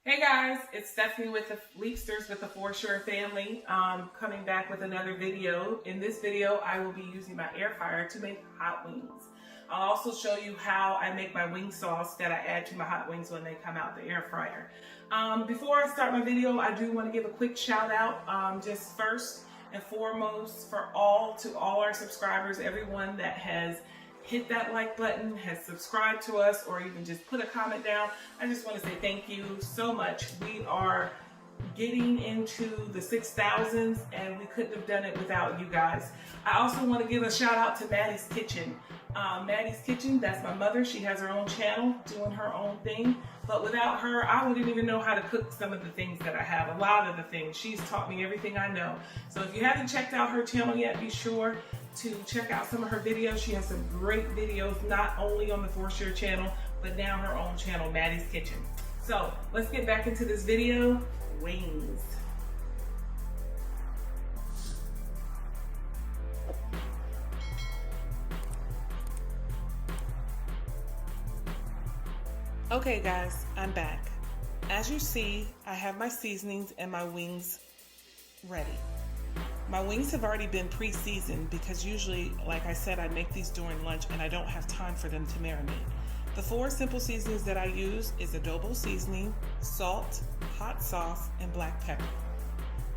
Hey guys, it's Stephanie with the Leapsters with the For Sure family, coming back with another video. In this video, I will be using my air fryer to make hot wings. I'll also show you how I make my wing sauce that I add to my hot wings when they come out the air fryer. Before I start my video, I do want to give a quick shout out, just first and foremost to all our subscribers, everyone that has hit that like button, has subscribed to us, or even just put a comment down. I just want to say thank you so much. We are getting into the 6,000s and we couldn't have done it without you guys. I also want to give a shout out to Maddie's Kitchen. Maddie's Kitchen, that's my mother. She has her own channel doing her own thing. But without her, I wouldn't even know how to cook some of the things that I have. A lot of the things. She's taught me everything I know. So if you haven't checked out her channel yet, be sure to check out some of her videos. She has some great videos, not only on the For Sure channel, but now her own channel, Maddie's Kitchen. So let's get back into this video. Wings. Okay guys, I'm back. As you see, I have my seasonings and my wings ready. My wings have already been pre-seasoned because usually, like I said, I make these during lunch and I don't have time for them to marinate. The 4 simple seasonings that I use is Adobe seasoning, salt, hot sauce, and black pepper.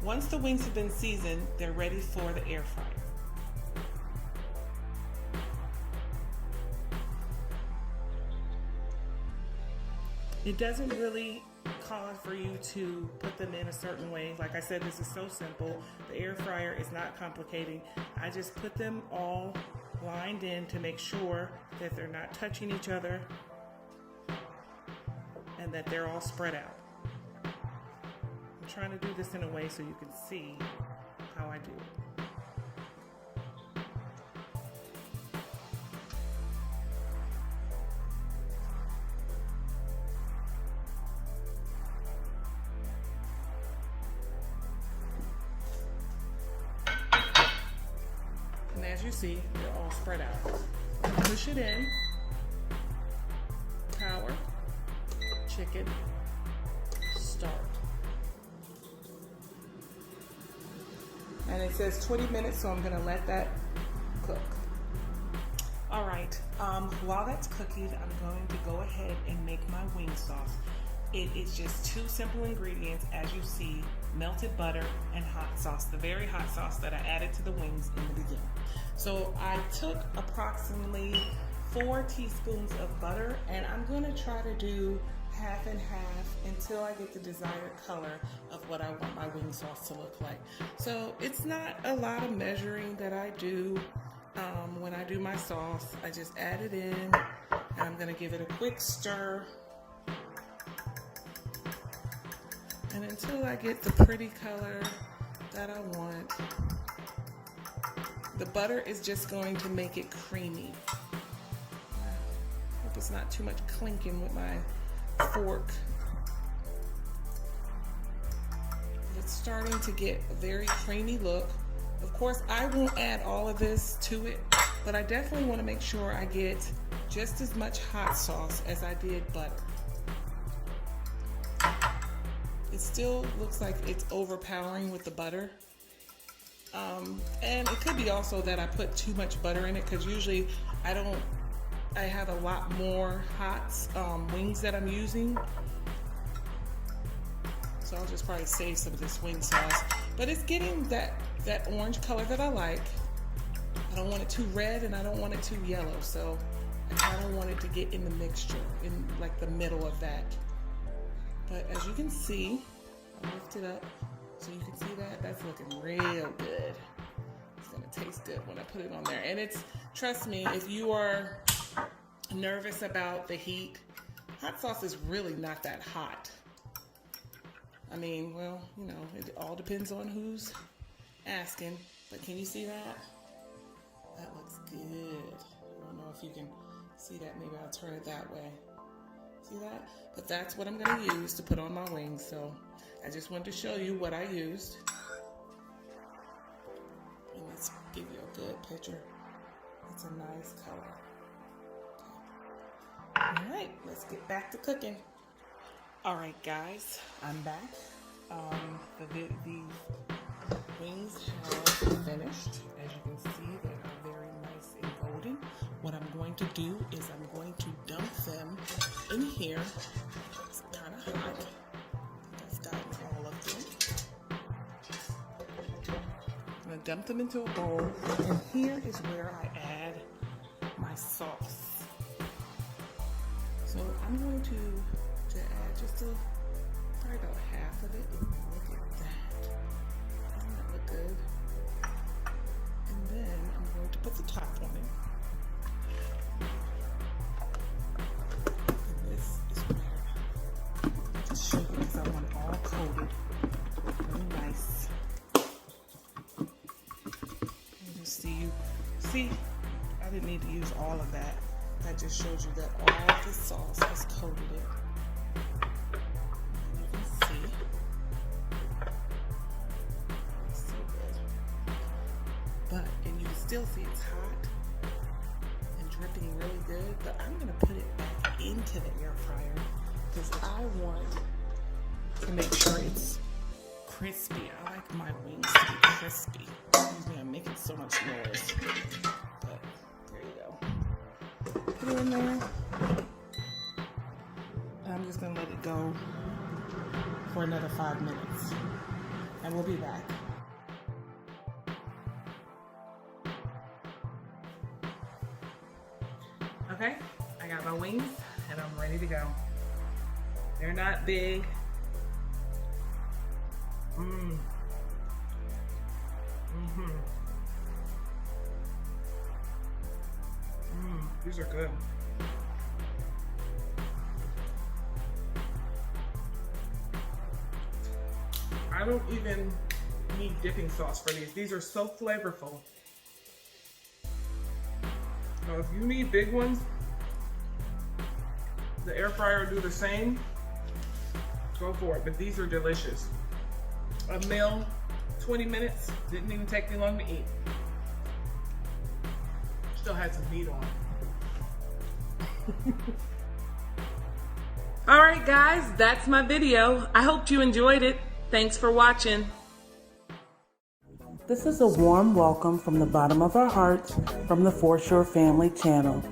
Once the wings have been seasoned, they're ready for the air fryer. It doesn't really call for you to put them in a certain way. Like I said, this is so simple. The air fryer is not complicating. I just put them all lined in to make sure that they're not touching each other and that they're all spread out. I'm trying to do this in a way so you can see how I do it. And as you see, they're all spread out. Push it in. Power. Chicken. Start. And it says 20 minutes, so I'm going to let that cook. All right. While that's cooking, I'm going to go ahead and make my wing sauce. It is just 2 simple ingredients, as you see: melted butter and hot sauce, the very hot sauce that I added to the wings in the beginning. So I took approximately 4 teaspoons of butter, and I'm going to try to do half and half until I get the desired color of what I want my wing sauce to look like. So it's not a lot of measuring that I do when I do my sauce. I just add it in, and I'm going to give it a quick stir. And until I get the pretty color that I want, the butter is just going to make it creamy. Hope it's not too much clinking with my fork. It's starting to get a very creamy look. Of course, I won't add all of this to it, but I definitely want to make sure I get just as much hot sauce as I did butter. It still looks like it's overpowering with the butter. And it could be also that I put too much butter in it, because usually I have a lot more hot wings that I'm using. So I'll just probably save some of this wing sauce. But it's getting that orange color that I like. I don't want it too red and I don't want it too yellow. So I kind of want it to get in the mixture, in like the middle of that. But as you can see, I'll lift it up so you can see that. That's looking real good. It's gonna taste good when I put it on there. And trust me, if you are nervous about the heat, hot sauce is really not that hot. I mean, well, you know, it all depends on who's asking. But can you see that? That looks good. I don't know if you can see that. Maybe I'll turn it that way. See that? But that's what I'm going to use to put on my wings. So I just wanted to show you what I used. And let's give you a good picture. It's a nice color. Okay. All right, let's get back to cooking. All right, guys, I'm back. The wings have finished. As you can see, they are very nice and golden. What I'm going to do is I'm going to dump them in here. It's kind of hot. I've gotten all of them. I'm going to dump them into a bowl, and here is where I add my sauce. So I'm going to add just probably about half of it. Ooh, look at that. Doesn't that look good? And then I'm going to put the top on it. And this is where I just show you because I want it all coated. Really nice. And just see, I didn't need to use all of that. That just shows you that all the sauce has coated it. And you can see. It's so good. But, and you can still see it's hot and dripping really good. But I'm going to put it back into the air fryer because I want to make sure it's crispy. I like my wings to be crispy. Excuse me, I'm making so much noise. But there you go. Put it in there. I'm just going to let it go for another 5 minutes. And we'll be back. Okay, I got my wings and I'm ready to go. They're not big. These are good. I don't even need dipping sauce for these. These are so flavorful. So if you need big ones, the air fryer will do the same. Go for it, but these are delicious. A meal, 20 minutes, didn't even take me long to eat. Still had some meat on it. All right, guys, that's my video. I hope you enjoyed it. Thanks for watching. This is a warm welcome from the bottom of our hearts from the Foreshore Family channel.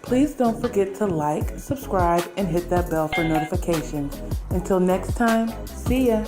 Please don't forget to like, subscribe, and hit that bell for notifications. Until next time, see ya.